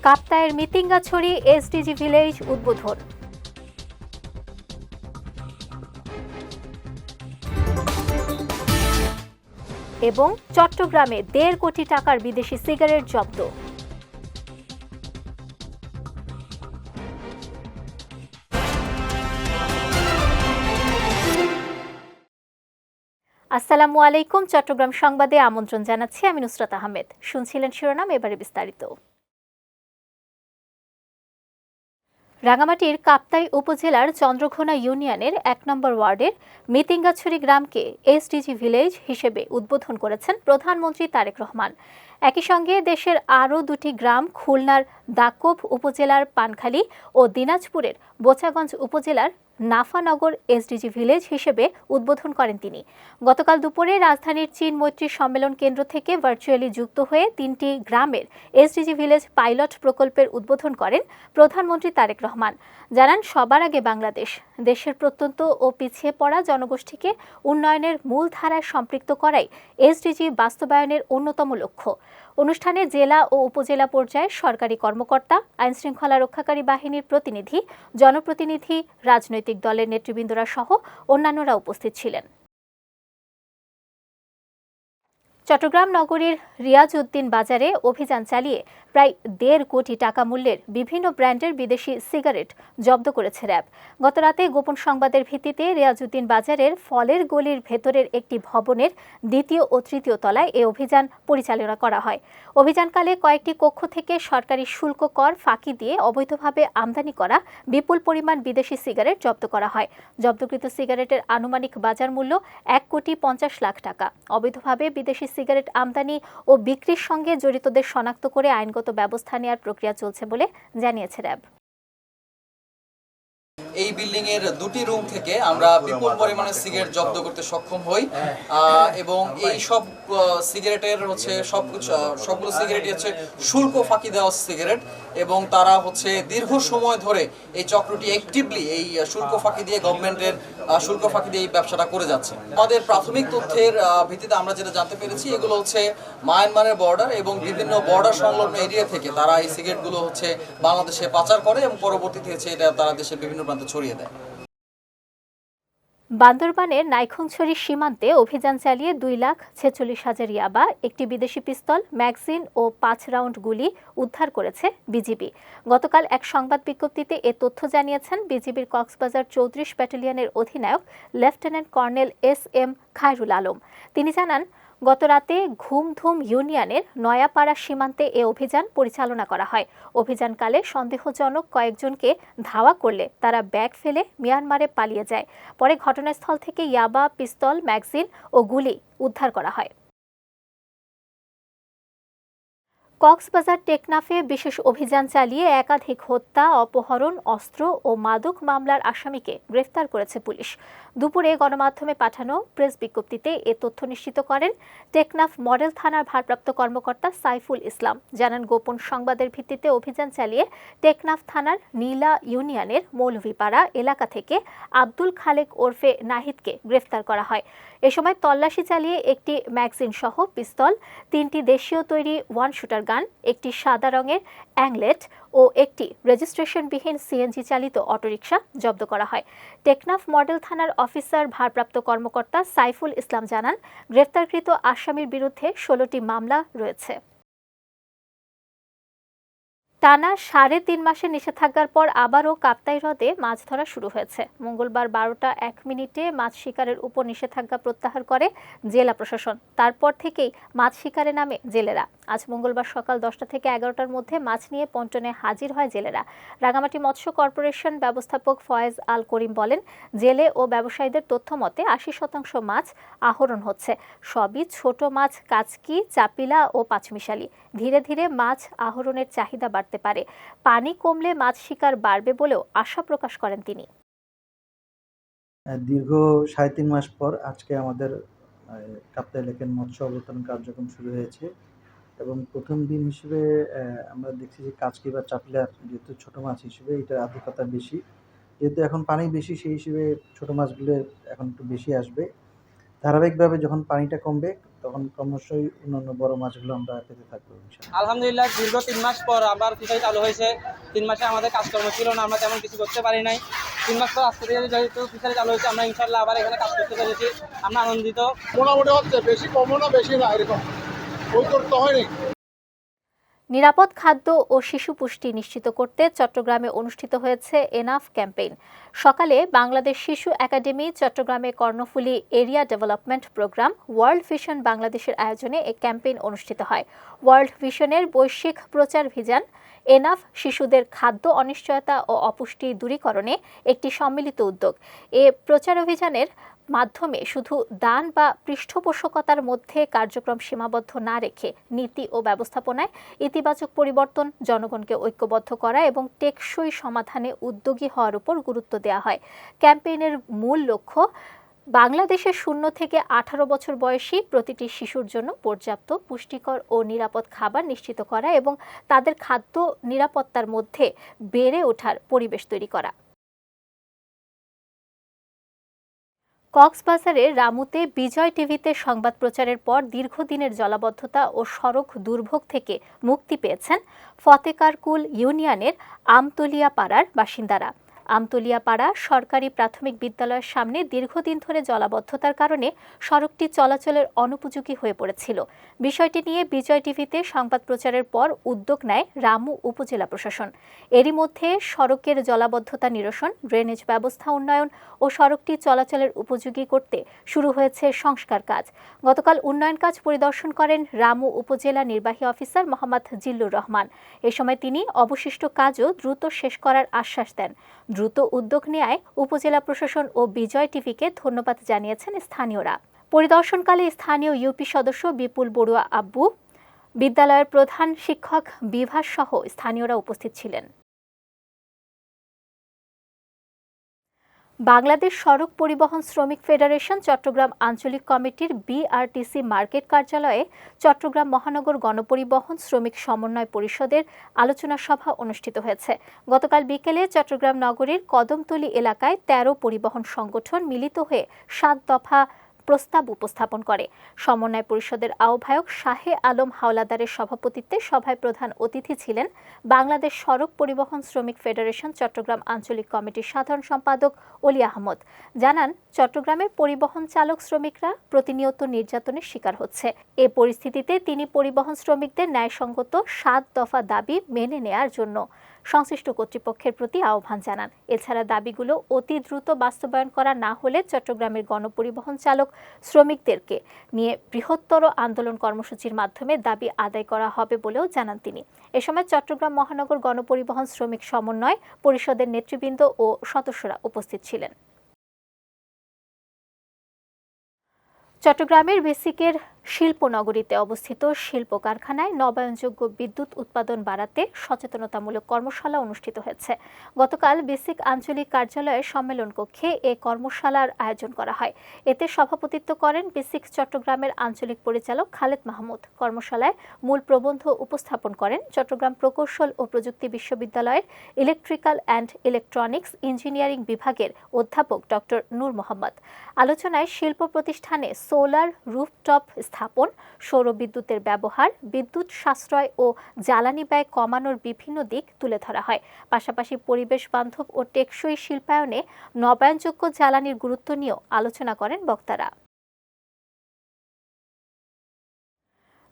কাপ্তাইয়ের মিতিঙ্গাছড়ি SDG village উদ্বোধন। এবং চট্টগ্রামে ১.৫ কোটি টাকার বিদেশি সিগারেট জব্দ। আসসালামু আলাইকুম। চট্টগ্রাম সংবাদে আমন্ত্রণ জানাচ্ছি আমি নুসরাত আহমেদ। শুনছিলেন শিরোনাম, এবারে বিস্তারিত। রাঙামাটির কাপ্তাই উপজেলার চন্দ্রঘোনা ইউনিয়নের ১ নম্বর ওয়ার্ডের মিতিঙ্গাছড়ি গ্রামকে এসডিজি ভিলেজ হিসেবে উদ্বোধন করেছেন প্রধানমন্ত্রী তারেক রহমান। একই সঙ্গে দেশের আরও ২টি গ্রাম খুলনার দাকোপ উপজেলার পানখালী ও দিনাজপুরের বোচাগঞ্জ উপজেলার নাফানগর এসডিজি ভিলেজ হিসেবে উদ্বোধন করেন তিনি। গতকাল দুপুরে রাজধানীর চীন মৈত্রী সম্মেলন কেন্দ্র থেকে ভার্চুয়ালি যুক্ত হয়ে ৩টি গ্রামের এসডিজি ভিলেজ পাইলট প্রকল্পের উদ্বোধন করেন প্রধানমন্ত্রী তারেক রহমান। জানান, সবার আগে বাংলাদেশ দেশের প্রত্যন্ত ও পিছিয়ে পড়া জনগোষ্ঠীকে উন্নয়নের মূল ধারায় সম্পৃক্ত করাই এসডিজি বাস্তবায়নের অন্যতম লক্ষ্য। অনুষ্ঠানে জেলা ও উপজেলা পর্যায়ে সরকারি কর্মকর্তা, আইনশৃঙ্খলা রক্ষাকারী বাহিনীর প্রতিনিধি, জনপ্রতিনিধি, রাজনৈতিক দলের নেতৃবৃন্দরা সহ অন্যান্যরা উপস্থিত ছিলেন। চট্টগ্রাম নগরীর রিয়াজউদ্দিন বাজারে অভিযান চালিয়ে প্রায় ১.৫ কোটি টাকা মূল্যের বিভিন্ন ব্র্যান্ডের বিদেশি সিগারেট জব্দ করেছে র্যাব। গতরাতে গোপন সংবাদের ভিত্তিতে রিয়াজউদ্দিন বাজারের ফলের গলির ভেতরের একটি ভবনের ২য় ও ৩য় তলায় এ অভিযান পরিচালনা করা হয়। অভিযানকালে কয়েকটি কক্ষ থেকে সরকারি শুল্ক কর ফাঁকি দিয়ে অবৈধভাবে আমদানি করা বিপুল পরিমাণ বিদেশি সিগারেট জব্দ করা হয়। জব্দকৃত সিগারেটের আনুমানিক বাজার মূল্য ১,৫০,০০,০০০ টাকা। অবৈধভাবে বিদেশি সিগারেট আমদানি ও বিক্রির সঙ্গে জড়িতদের শনাক্ত করে আইনগত ব্যবস্থা নেওয়ার প্রক্রিয়া চলছে বলে জানিয়েছে র্যাব। এই বিল্ডিং এর ২টি রুম থেকে আমরা বিপুল পরিমাণে সিগারেট জব্দ করতে সক্ষম হই এবং এই সব সিগারেটের হচ্ছে সবগুলো সিগারেটই হচ্ছে শুল্ক ফাঁকি দেওয়া সিগারেট এবং তারা হচ্ছে দীর্ঘ সময় ধরে এই চক্রটি অ্যাক্টিভলি এই শুল্ক ফাঁকি দিয়ে গভর্নমেন্টের শুল্ক ফাঁকি দিয়ে এই ব্যবসাটা করে যাচ্ছে। আমাদের প্রাথমিক তথ্যের ভিত্তিতে আমরা যেটা জানতে পেরেছি, এগুলো হচ্ছে মায়ানমারের বর্ডার এবং বিভিন্ন বর্ডার সংলগ্ন এরিয়া থেকে তারা এই সিগারেটগুলো হচ্ছে বাংলাদেশে পাচার করে এবং পরবর্তীতে হচ্ছে এটা তারা দেশের বিভিন্ন প্রান্তে ছড়িয়ে দেয়। বান্দরবানের নাইখংছড়ি সীমান্তে অভিযান চালিয়ে 2,46,000 ইয়াবা, একটি বিদেশি পিস্তল, ম্যাগজিন ও 5 রাউন্ড গুলি উদ্ধার করেছে বিজিবি। গতকাল এক সংবাদ বিজ্ঞপ্তিতে এ তথ্য জানিয়েছেন বিজিবির কক্সবাজার 34 ব্যাটালিয়নের অধিনায়ক lieutenant colonel SM. Khairul Alam. তিনি জানান, গতরাতে ঘুমধুম ইউনিয়নের নয়াপাড়া সীমান্তে এ অভিযান পরিচালনা করা হয়। অভিযানকালে সন্দেহজনক কয়েকজনকে ধাওয়া করলে তারা ব্যাগ ফেলে মিয়ানমারে পালিয়ে যায়। পরে ঘটনাস্থল থেকে ইয়াবা, পিস্তল, ম্যাগজিন ও গুলি উদ্ধার করা হয়। কক্সবাজার টেকনাফে বিশেষ অভিযান চালিয়ে একাধিক হত্যা, অপহরণ, অস্ত্র ও মাদক মামলার আসামিকে গ্রেফতার করেছে পুলিশ। দুপুরে গণমাধ্যমে পাঠানো প্রেস বিজ্ঞপ্তিতে এ তথ্য নিশ্চিত করেন টেকনাফ মডেল থানার ভারপ্রাপ্ত কর্মকর্তা সাইফুল ইসলাম। জানান, গোপন সংবাদের ভিত্তিতে অভিযান চালিয়ে টেকনাফ থানার নীলা ইউনিয়নের মৌলভীপাড়া এলাকা থেকে আব্দুল খালেক ওরফে নাহিদকে গ্রেফতার করা হয়। এ সময় তল্লাশি চালিয়ে একটি ম্যাগজিন সহ পিস্তল, 3টি দেশীয় তৈরি ওয়ান শুটার গান, একটি সাদা রঙের অ্যাংলেট ও একটি রেজিস্ট্রেশনবিহীন সিএনজি চালিত অটোরিকশা জব্দ করা হয়। টেকনাফ মডেল থানার অফিসার ভারপ্রাপ্ত কর্মকর্তা সাইফুল ইসলাম জানান, গ্রেফতারকৃত আসামির বিরুদ্ধে 16টি মামলা রয়েছে। টানা 3.5 মাসের নিষেধাজ্ঞার পর আবারও কাপ্তাই হ্রদে মাছ ধরা শুরু হয়েছে। মঙ্গলবার 12টা 1 মিনিটে মাছ শিকারের উপর নিষেধাজ্ঞা প্রত্যাহার করে জেলা প্রশাসন। তারপর থেকেই মাছ শিকারে নামে জেলেরা। আজ মঙ্গলবার সকাল 10টা থেকে 11টার মধ্যে মাছ নিয়ে পন্টনে হাজির হয় জেলেরা। রাঙামাটি মৎস্য কর্পোরেশন ব্যবস্থাপক ফয়েজ আল করিম বলেন, জেলে ও ব্যবসায়ীদের তথ্য মতে 80% মাছ আহরণ হচ্ছে। সবই ছোট মাছ, কাচকি, চাপিলা ও পাঁচমিশালি। ধীরে ধীরে মাছ আহরণের চাহিদা বাড়তে পারে। পানি কমলে মাছ শিকার বাড়বে বলেও আশা প্রকাশ করেন তিনি। দীর্ঘ 3.5 মাস পর আজকে আমাদের কাপ্তাই লেকের মৎস্য অবতরণ কার্যক্রম শুরু হয়েছে এবং প্রথম দিন হিসেবে আমরা দেখছি যে কাচকি বা চাপিলার যেহেতু ছোট মাছ হিসেবে এটার আধিক্যতা বেশি, যেহেতু এখন পানি বেশি সেই হিসেবে ছোট মাছগুলো এখন একটু বেশি আসবে। ধারাবাহিকভাবে যখন পানিটা কমবে তখন ক্রমশই অন্যান্য বড় মাছগুলো আমরা পেতে থাকবো ইনশাআল্লাহ। আলহামদুলিল্লাহ দীর্ঘ 3 মাস পর আবার ফিশারি চালু হয়েছে। 3 মাসে আমাদের কাজকর্ম ছিল না, আমরা তেমন কিছু করতে পারি নাই। 3 মাস পর আজকে থেকে যেহেতু ফিশারি চালু হয়েছে, আমরা ইনশাআল্লাহ আবার এখানে কাজ করতে পেরেছি। আমরা আনন্দিত। মোটামুটি হচ্ছে, বেশি কমও না বেশি না, এরকম ওই করতে হয়নি। নিরাপদ খাদ্য ও শিশু পুষ্টি নিশ্চিত করতে চট্টগ্রামে অনুষ্ঠিত হয়েছে এনাফ ক্যাম্পেইন। সকালে বাংলাদেশ শিশু একাডেমি, চট্টগ্রামে Karnaphuli area development program, world vision বাংলাদেশের আয়োজনে এই ক্যাম্পেইন অনুষ্ঠিত হয়। ওয়ার্ল্ড ভিশনের বৈশ্বিক প্রচার ভিশন এনাফ শিশুদের খাদ্য অনিশ্চয়তা ও অপুষ্টি দূরীকরণে একটি সম্মিলিত উদ্যোগ। এ প্রচার অভিযানের মাধ্যমে শুধু দান বা পৃষ্ঠপোষকতার মধ্যে কার্যক্রম সীমাবদ্ধ না রেখে নীতি ও ব্যবস্থাপনায় ইতিবাচক পরিবর্তন, জনগণকে ঐক্যবদ্ধ করা এবং টেকসই সমাধানে উদ্যোগী হওয়ার উপর গুরুত্ব দেওয়া হয়। ক্যাম্পেইনের মূল লক্ষ্য বাংলাদেশের 0 থেকে 18 বছর বয়সী প্রতিটি শিশুর জন্য পর্যাপ্ত পুষ্টিকর ও নিরাপদ খাবার নিশ্চিত করা এবং তাদের খাদ্য নিরাপত্তার মধ্যে বেড়ে ওঠার পরিবেশ তৈরি করা। কক্সবাজারের রামুতে বিজয় টিভিতে সংবাদ প্রচারের পর দীর্ঘদিনের জলাবদ্ধতা ও সড়ক দুর্ভোগ থেকে মুক্তি পেয়েছেন ফতেকারকুল ইউনিয়নের আমতলিয়া পাড়ার বাসিন্দারা। আমতলিয়া পাড়া সরকারি প্রাথমিক বিদ্যালয়ের সামনে দীর্ঘদিন ধরে জলাবদ্ধতার কারণে সড়কটি চলাচলের অনুপযোগী হয়ে পড়েছিল। বিষয়টি নিয়ে বিজয় টিভিতে সংবাদ প্রচারের পর উদ্যোগ নেয় রামু উপজেলা প্রশাসন। এরই মধ্যে সড়কের জলাবদ্ধতা নিরসন, ড্রেনেজ ব্যবস্থা উন্নয়ন ও সড়কটি চলাচলের উপযোগী করতে শুরু হয়েছে সংস্কার কাজ। গতকাল উন্নয়ন কাজ পরিদর্শন করেন রামু উপজেলা নির্বাহী অফিসার মোহাম্মদ জিল্লুর রহমান। এ সময় তিনি অবশিষ্ট কাজও দ্রুত শেষ করার আশ্বাস দেন। দ্রুত উদ্যোগ নেয় উপজেলা প্রশাসন ও বিজয় টিভিকে ধন্যবাদ জানিয়েছেন স্থানীয়রা। পরিদর্শনকালে স্থানীয় ইউপি সদস্য বিপুল বড়ুয়া আব্বু, বিদ্যালয়ের প্রধান শিক্ষক বিভাস সহ স্থানীয়রা উপস্থিত ছিলেন। বাংলাদেশ সড়ক পরিবহন শ্রমিক ফেডারেশন চট্টগ্রাম আঞ্চলিক কমিটির বিআরটিসি মার্কেট কার্যালয়ে চট্টগ্রাম মহানগর গণপরিবহন শ্রমিক সমন্বয় পরিষদের আলোচনা সভা অনুষ্ঠিত হয়েছে। গতকাল বিকেলে চট্টগ্রাম নগরীর কদমতলী এলাকায় 13 পরিবহন সংগঠন মিলিত হয়ে 7 দফা প্রস্তাব উপস্থাপন করে। সমন্বয় পরিষদের আহ্বায়ক শাহে আলম হাওলাদারের সভাপতিত্বে সভায় প্রধান অতিথি ছিলেন বাংলাদেশ সড়ক পরিবহন শ্রমিক ফেডারেশন চট্টগ্রাম আঞ্চলিক কমিটির সাধারণ সম্পাদক অলি আহমদ। জানান, চট্টগ্রামের পরিবহন চালক শ্রমিকরা প্রতিনিয়ত নির্যাতনের শিকার হচ্ছে। এ পরিস্থিতিতে তিনি পরিবহন শ্রমিকদের ন্যায়সঙ্গত 7 দফা দাবি মেনে নেয়ার জন্য সংশ্লিষ্ট কর্তৃপক্ষের প্রতি আহ্বান জানান। এছাড়া দাবিগুলো অতি দ্রুত বাস্তবায়ন করা না হলে চট্টগ্রামের গণপরিবহন চালক শ্রমিকদেরকে নিয়ে বৃহত্তর আন্দোলন কর্মসূচির মাধ্যমে দাবি আদায় করা হবে বলেও জানান তিনি। এ সময় চট্টগ্রাম মহানগর গণপরিবহন শ্রমিক সমন্বয় পরিষদের নেতৃবৃন্দ ও সদস্যরা উপস্থিত ছিলেন। চট্টগ্রামের বেসিকের শিল্পনগরীতে অবস্থিত শিল্প কারখানায় নবায়নযোগ্য বিদ্যুৎ উৎপাদন বাড়াতে সচেতনতামূলক কর্মশালা অনুষ্ঠিত হয়েছে। গতকাল বেসিক আঞ্চলিক কার্যালয়ের সম্মেলন কক্ষে এ কর্মশালার আয়োজন করা হয়। এতে সভাপতিত্ব করেন বেসিক চট্টগ্রামের আঞ্চলিক পরিচালক খালেদ মাহমুদ। কর্মশালায় মূল প্রবন্ধ উপস্থাপন করেন চট্টগ্রাম প্রকৌশল ও প্রযুক্তি বিশ্ববিদ্যালয়ের ইলেকট্রিক্যাল অ্যান্ড ইলেকট্রনিক্স ইঞ্জিনিয়ারিং বিভাগের অধ্যাপক ডক্টর নূর মোহাম্মদ। আলোচনায় শিল্প প্রতিষ্ঠানে সোলার রুফটপ স্থাপন, সৌর বিদ্যুতের ব্যবহার, বিদ্যুৎ সাশ্রয় ও জ্বালানি ব্যয় কমানোর বিভিন্ন দিক তুলে ধরা হয়। পাশাপাশি পরিবেশ বান্ধব ও টেকসই শিল্পায়নে নবায়নযোগ্য জ্বালানির গুরুত্ব নিয়েও আলোচনা করেন বক্তারা।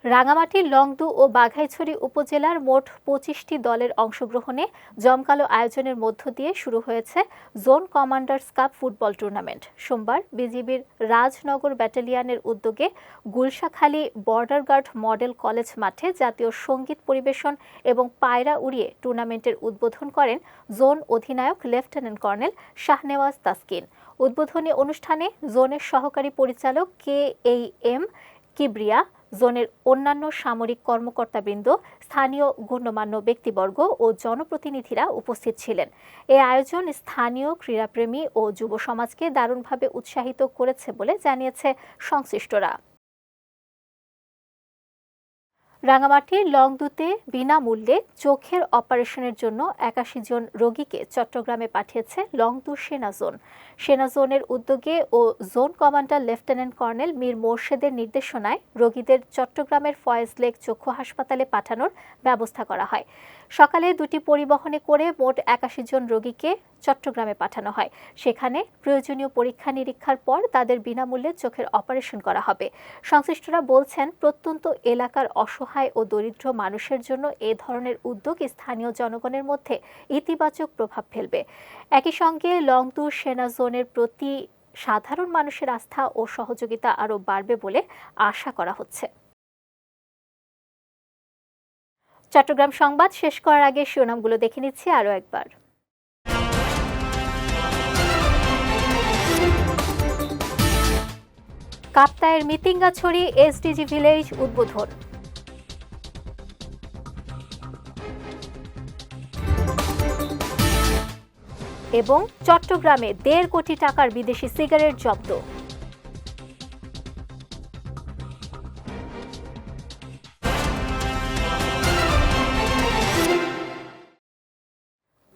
রাঙামাটির লংদু ও বাঘাইছড়ি উপজেলার মোট 25টি দলের অংশগ্রহণে জমকালো আয়োজনের মধ্য দিয়ে শুরু হয়েছে zone commanders cup football tournament. সোমবার বিজিবির রাজনগর ব্যাটালিয়নের উদ্যোগে Gulshakhali border guard model college মাঠে জাতীয় সঙ্গীত পরিবেশন এবং পায়রা উড়িয়ে টুর্নামেন্টের উদ্বোধন করেন জোন অধিনায়ক লেফটেন্যান্ট কর্নেল শাহনেওয়াজ তাসকিন। উদ্বোধনী অনুষ্ঠানে জোনের সহকারী পরিচালক KAM কিবরিয়া, জোনের অন্যান্য সামরিক কর্মকর্তাবৃন্দ, স্থানীয় গণ্যমান্য ব্যক্তিবর্গ ও জনপ্রতিনিধিরা উপস্থিত ছিলেন। এই আয়োজন স্থানীয় ক্রীড়াপ্রেমী ও যুব সমাজকে দারুণভাবে উৎসাহিত করেছে বলে জানিয়েছে সংশ্লিষ্টরা। রাঙামাটির লংদুতে বিনামূল্যে চোখের অপারেশনের জন্য ৮১ জন রোগীকে চট্টগ্রামে পাঠিয়েছে লংদু সেনা জোন। সেনা জোনের উদ্যোগে ও zone commander lieutenant colonel Mir মোর্শেদের নির্দেশনায় রোগীদের চট্টগ্রামের ফয়েজ লেক চক্ষু হাসপাতালে পাঠানোর ব্যবস্থা করা হয়। সকালে দুটি পরিবহনে করে মোট ৮১ জন রোগীকে চট্টগ্রামে পাঠানো হয়। সেখানে প্রয়োজনীয় পরীক্ষা নিরীক্ষার পর তাদের বিনামূল্যে চোখের অপারেশন করা হবে। সংশ্লিষ্টরা বলছেন, প্রত্যন্ত এলাকার অসহায় ও দরিদ্র মানুষের জন্য এ ধরনের উদ্যোগ স্থানীয় জনগণের মধ্যে ইতিবাচক প্রভাব ফেলবে। একই সঙ্গে লংদু সেনা জোনের প্রতি সাধারণ মানুষের আস্থা ও সহযোগিতা আরও বাড়বে বলে আশা করা হচ্ছে। চট্টগ্রাম সংবাদ শেষ করার আগে শিরোনামগুলো দেখে নিচ্ছি আরও একবার। কাপ্তায়ের মিতিঙ্গাছড়ি এসডিজি ভিলেজ উদ্বোধন। এবং চট্টগ্রামে ১.৫ কোটি টাকার বিদেশি সিগারেট জব্দ।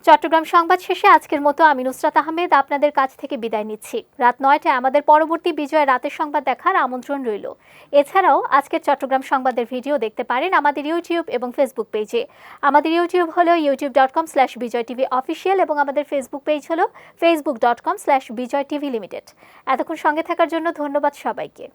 চট্টগ্রাম সংবাদ শেষে আজকের মতো আমি নুসরাত আহমেদ আপনাদের কাছ থেকে বিদায় নিচ্ছি। রাত ৯টায় আমাদের পরবর্তী বিজয় রাতের সংবাদ দেখার আমন্ত্রণ রইল। এছাড়াও আজকের চট্টগ্রাম সংবাদের ভিডিও দেখতে পারেন আমাদের ইউটিউব এবং ফেসবুক পেজে। আমাদের ইউটিউব হলো youtube.com/bijoytvofficial এবং আমাদের ফেসবুক পেজ হলো facebook.com/bijoytvlimited। এতক্ষণ সঙ্গে থাকার জন্য ধন্যবাদ সবাইকে।